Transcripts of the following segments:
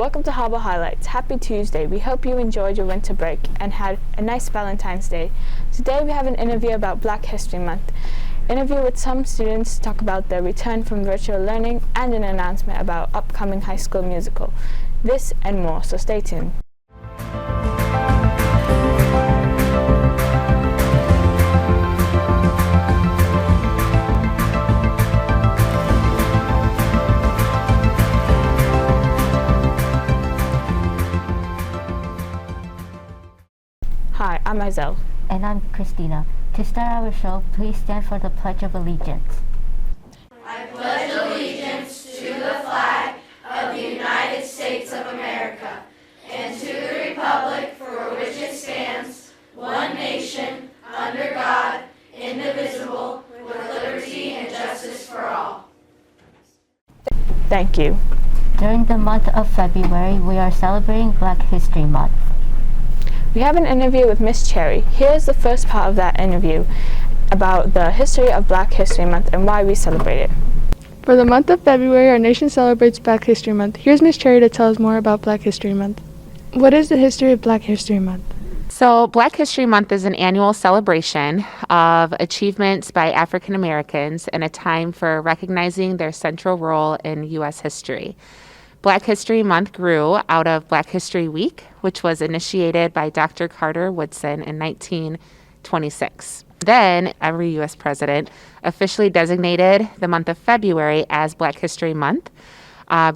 Welcome to Harbor Highlights. Happy Tuesday. We hope you enjoyed your winter break and had a nice Valentine's Day. Today we have an interview about Black History Month. Interview with some students to talk about their return from virtual learning and an announcement about upcoming high school musical. This and more, so stay tuned. Hi, I'm Isel. And I'm Christina. To start our show, please stand for the Pledge of Allegiance. I pledge allegiance to the flag of the United States of America and to the republic for which it stands, one nation, under God, indivisible, with liberty and justice for all. Thank you. During the month of February, we are celebrating Black History Month. We have an interview with Miss Cherry. Here's the first part of that interview about the history of Black History Month and why we celebrate it. For the month of February, our nation celebrates Black History Month. Here's Miss Cherry to tell us more about Black History Month. What is the history of Black History Month? So Black History Month is an annual celebration of achievements by African Americans and a time for recognizing their central role in U.S. history. Black History Month grew out of Black History Week, which was initiated by Dr. Carter Woodson in 1926. Then every U.S. president officially designated the month of February as Black History Month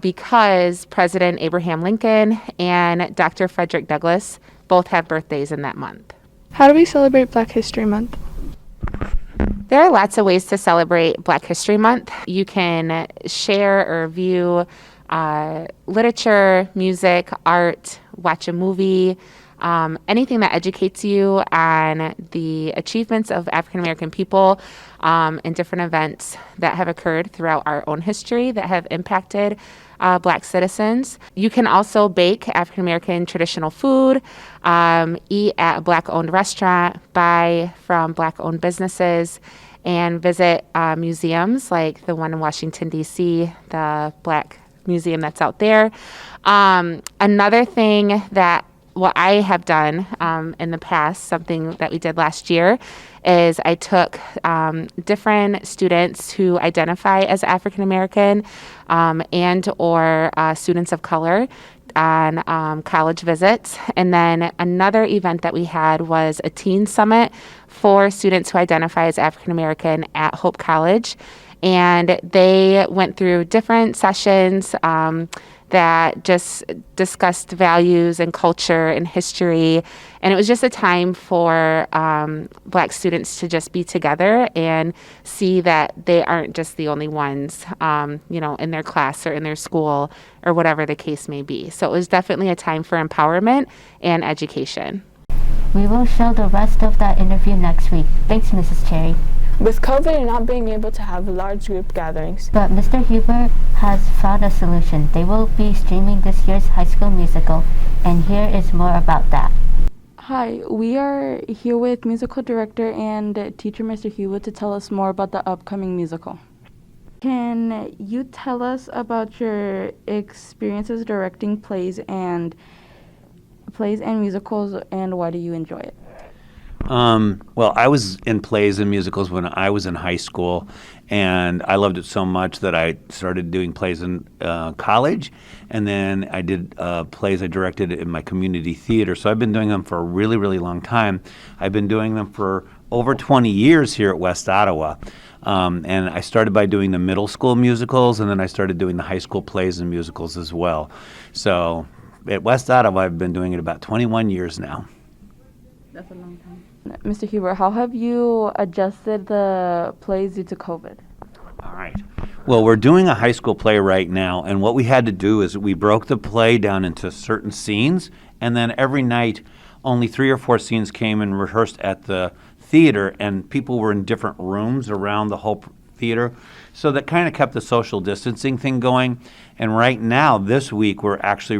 because President Abraham Lincoln and Dr. Frederick Douglass both have birthdays in that month. How do we celebrate Black History Month? There are lots of ways to celebrate Black History Month. You can share or view literature, music, art, watch a movie, anything that educates you on the achievements of African American people and different events that have occurred throughout our own history that have impacted Black citizens. You can also bake African American traditional food, eat at a Black-owned restaurant, buy from Black-owned businesses, and visit museums like the one in Washington, D.C., the Black Museum that's out there. Another thing that what I have done in the past, something that we did last year, is I took different students who identify as African American and or students of color on college visits. And then another event that we had was a teen summit for students who identify as African American at Hope College. And they went through different sessions that just discussed values and culture and history. And it was just a time for Black students to just be together and see that they aren't just the only ones, in their class or in their school or whatever the case may be. So it was definitely a time for empowerment and education. We will show the rest of that interview next week. Thanks, Mrs. Cherry. With COVID and not being able to have large group gatherings, But Mr. Huber has found a solution. They will be streaming this year's High School Musical, and here is more about that. Hi, we are here with musical director and teacher Mr. Huber to tell us more about the upcoming musical. Can you tell us about your experiences directing plays and musicals, and why do you enjoy it? Well, I was in plays and musicals when I was in high school, and I loved it so much that I started doing plays in college, and then I did plays I directed in my community theater. So I've been doing them for a really, really long time. I've been doing them for over 20 years here at West Ottawa. And I started by doing the middle school musicals, and then I started doing the high school plays and musicals as well. So at West Ottawa, I've been doing it about 21 years now. That's a long time. Mr. Huber, how have you adjusted the plays due to COVID? All right. Well, we're doing a high school play right now, and what we had to do is we broke the play down into certain scenes, and then every night only 3 or 4 scenes came and rehearsed at the theater, and people were in different rooms around the whole theater. So that kind of kept the social distancing thing going. And right now, this week, we're actually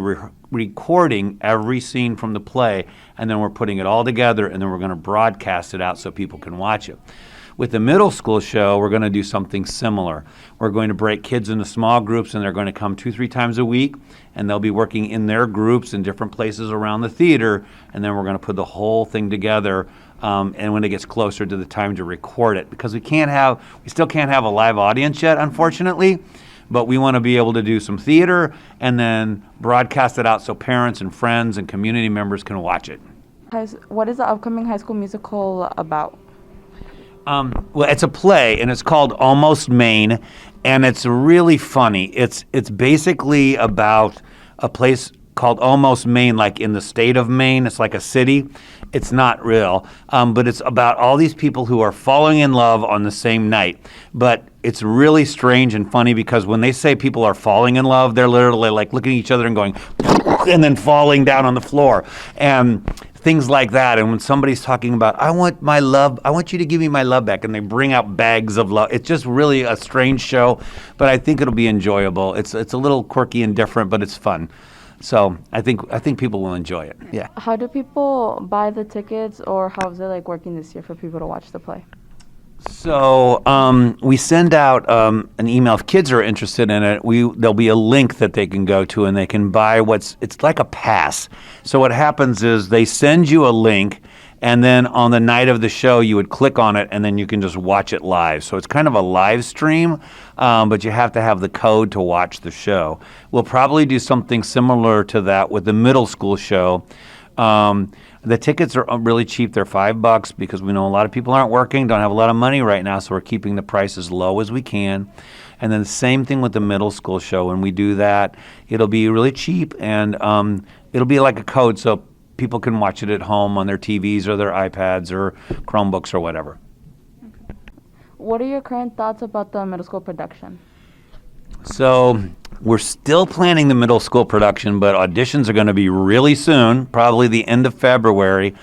recording every scene from the play, and then we're putting it all together, and then we're going to broadcast it out so people can watch it. With the middle school show, we're going to do something similar. We're going to break kids into small groups, and they're going to come 2-3 times a week, and they'll be working in their groups in different places around the theater, and then we're going to put the whole thing together. And when it gets closer to the time to record it, because we still can't have a live audience yet, unfortunately, but we want to be able to do some theater and then broadcast it out so parents and friends and community members can watch it. What is the upcoming High School Musical about? Well, it's a play, and it's called Almost Maine, and it's really funny. It's basically about a place called Almost Maine, like in the state of Maine. It's like a city. It's not real, but it's about all these people who are falling in love on the same night. But it's really strange and funny because when they say people are falling in love, they're literally like looking at each other and going, and then falling down on the floor. And things like that. And when somebody's talking about, I want my love, I want you to give me my love back, and they bring out bags of love. It's just really a strange show, but I think it'll be enjoyable. It's a little quirky and different, but it's fun. So I think people will enjoy it. Yeah. How do people buy the tickets, or how is it like working this year for people to watch the play? So we send out an email if kids are interested in it. There'll be a link that they can go to, and they can buy it's like a pass. So what happens is they send you a link, and then on the night of the show you would click on it, and then you can just watch it live. So it's kind of a live stream, but you have to have the code to watch the show. We'll probably do something similar to that with the middle school show. The tickets are really cheap. They're $5 because we know a lot of people aren't working, don't have a lot of money right now, so we're keeping the price as low as we can. And then the same thing with the middle school show. When we do that, it'll be really cheap, and it'll be like a code so people can watch it at home on their TVs or their iPads or Chromebooks or whatever. What are your current thoughts about the middle school production? So we're still planning the middle school production, but auditions are going to be really soon, probably the end of February.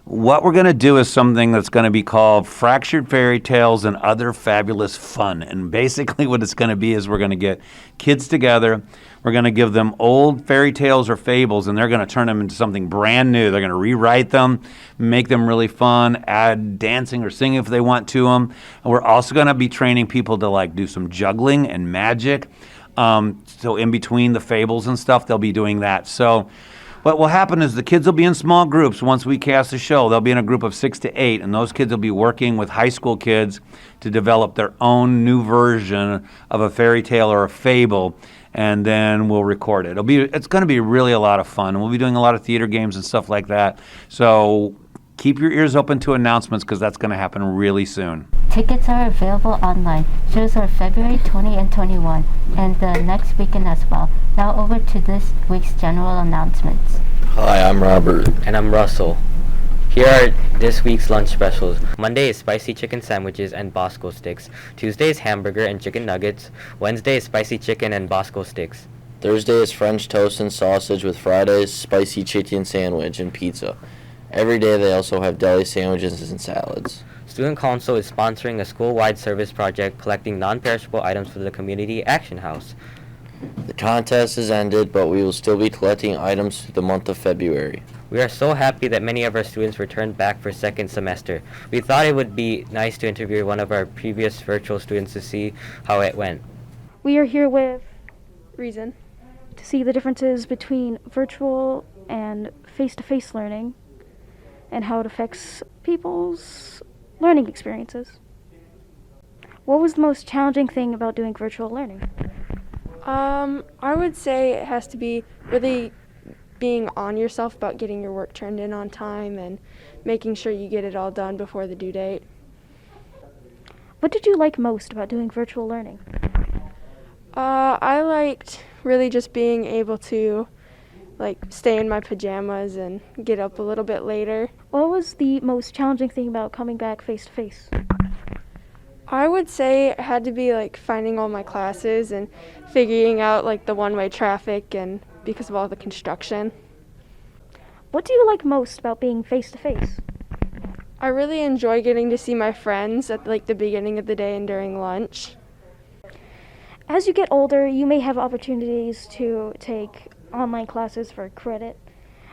What we're going to do is something that's going to be called Fractured Fairy Tales and Other Fabulous Fun. And basically what it's going to be is we're going to get kids together. We're going to give them old fairy tales or fables, and they're going to turn them into something brand new. They're going to rewrite them, make them really fun, add dancing or singing if they want to them. And we're also going to be training people to like do some juggling and magic. So in between the fables and stuff, they'll be doing that. So what will happen is the kids will be in small groups. Once we cast the show, they'll be in a group of 6 to 8, and those kids will be working with high school kids to develop their own new version of a fairy tale or a fable, and then we'll record it. It's going to be really a lot of fun, and we'll be doing a lot of theater games and stuff like that. So keep your ears open to announcements because that's going to happen really soon. Tickets are available online. Shows are February 20 and 21, and the next weekend as well. Now over to this week's general announcements. Hi, I'm Robert. And I'm Russell. Here are this week's lunch specials. Monday is spicy chicken sandwiches and Bosco sticks. Tuesday is hamburger and chicken nuggets. Wednesday is spicy chicken and Bosco sticks. Thursday is French toast and sausage with Friday's spicy chicken sandwich and pizza. Every day they also have deli sandwiches and salads. Student Council is sponsoring a school-wide service project collecting non-perishable items for the Community Action House. The contest has ended, but we will still be collecting items through the month of February. We are so happy that many of our students returned back for second semester. We thought it would be nice to interview one of our previous virtual students to see how it went. We are here with Reason to see the differences between virtual and face-to-face learning and how it affects people's learning experiences. What was the most challenging thing about doing virtual learning? I would say it has to be really being on yourself about getting your work turned in on time and making sure you get it all done before the due date. What did you like most about doing virtual learning? I liked really just being able to stay in my pajamas and get up a little bit later. What was the most challenging thing about coming back face-to-face? I would say it had to be finding all my classes and figuring out the one-way traffic and because of all the construction. What do you like most about being face-to-face? I really enjoy getting to see my friends at the beginning of the day and during lunch. As you get older, you may have opportunities to take online classes for credit.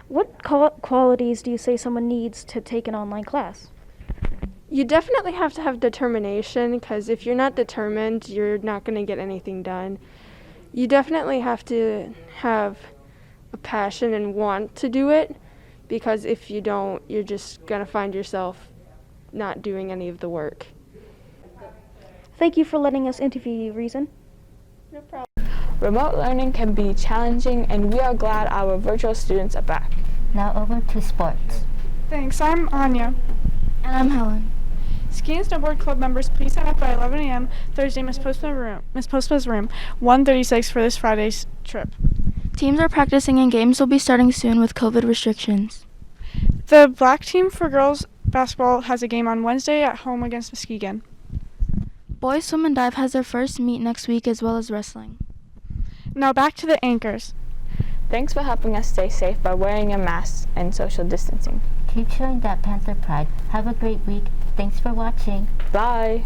What qualities do you say someone needs to take an online class? You definitely have to have determination, because if you're not determined, you're not going to get anything done. You definitely have to have a passion and want to do it, because if you don't, you're just going to find yourself not doing any of the work. Thank you for letting us interview you, Reason. No problem. Remote learning can be challenging, and we are glad our virtual students are back. Now over to sports. Thanks, I'm Anya. And I'm Helen. Ski and snowboard club members, please sign up by 11 a.m. Thursday, Miss Postma's room, 136 for this Friday's trip. Teams are practicing and games will be starting soon with COVID restrictions. The black team for girls basketball has a game on Wednesday at home against Muskegon. Boys swim and dive has their first meet next week, as well as wrestling. Now back to the anchors. Thanks for helping us stay safe by wearing your masks and social distancing. Keep showing that Panther pride. Have a great week. Thanks for watching. Bye.